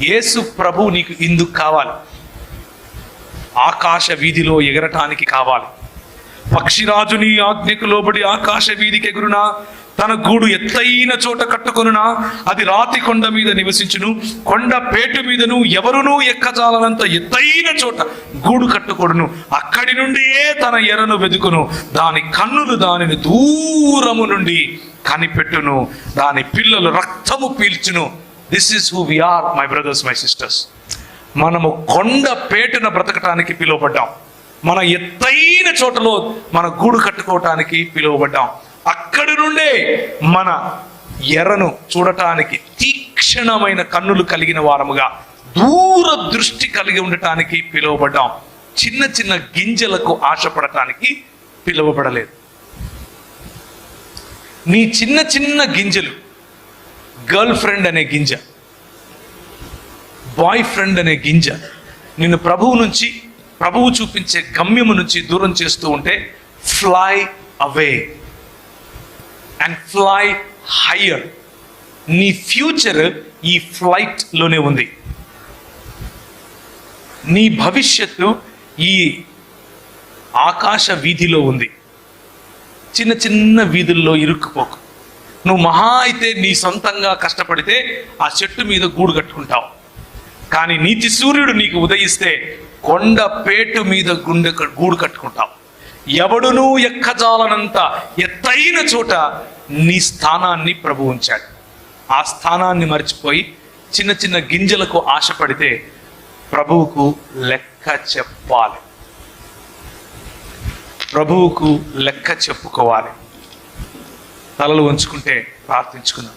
యేసు ప్రభు నీకు ఇందుకు కావాలి. ఆకాశ వీధిలో ఎగరటానికి కావాలి. పక్షిరాజుని ఆజ్ఞకు లోబడి ఆకాశ వీధికి ఎగురునా, తన గూడు ఎత్తైన చోట కట్టుకొనునా, అది రాతి కొండ మీద నివసించును. కొండ పేటు మీదను ఎవరునూ ఎక్కజాలనంత ఎత్తైన చోట గూడు కట్టుకొడును. అక్కడి నుండియే తన ఎరను వెదుకును. దాని కన్నులు దానిని దూరము నుండి కనిపెట్టును. దాని పిల్లలు రక్తము పీల్చును. This is who we are, my brothers, my sisters. మనము కొండ పేటున బ్రతకటానికి పిలువబడ్డాం. మన ఎత్తైన చోటలో మన గూడు కట్టుకోవటానికి పిలువబడ్డాం. అక్కడి నుండే మన ఎర్రను చూడటానికి తీక్షణమైన కన్నులు కలిగిన వారముగా, దూర దృష్టి కలిగి ఉండటానికి పిలువబడ్డాం. చిన్న చిన్న గింజలకు ఆశపడటానికి పిలువబడలేదు. నీ చిన్న చిన్న గింజలు, గర్ల్ ఫ్రెండ్ అనే గింజ, బాయ్ ఫ్రెండ్ అనే గింజ నిన్ను ప్రభువు చూపించే గమ్యము నుంచి దూరం చేస్తూ ఉంటే, fly away and fly higher. నీ ఫ్యూచర్ ఈ ఫ్లైట్ లోనే ఉంది. నీ భవిష్యత్తు ఈ ఆకాశ వీధిలో ఉంది. చిన్న చిన్న వీధుల్లో ఇరుక్కుపోకు. నువ్వు మహా అయితే నీ సొంతంగా కష్టపడితే ఆ చెట్టు మీద గూడు కట్టుకుంటావు. కానీ నీతి సూర్యుడు నీకు ఉదయిస్తే కొండ పేటు మీద గూడు కట్టుకుంటావు. ఎవడునూ ఎక్కజాలనంత ఎత్తైన చోట నీ స్థానాన్ని ప్రభు ఉంచాడు. ఆ స్థానాన్ని మర్చిపోయి చిన్న చిన్న గింజలకు ఆశపడితే ప్రభువుకు లెక్క చెప్పాలి. ప్రభువుకు లెక్క చెప్పుకోవాలి. తలలు వంచుకుంటే ప్రార్థించుకుందాం.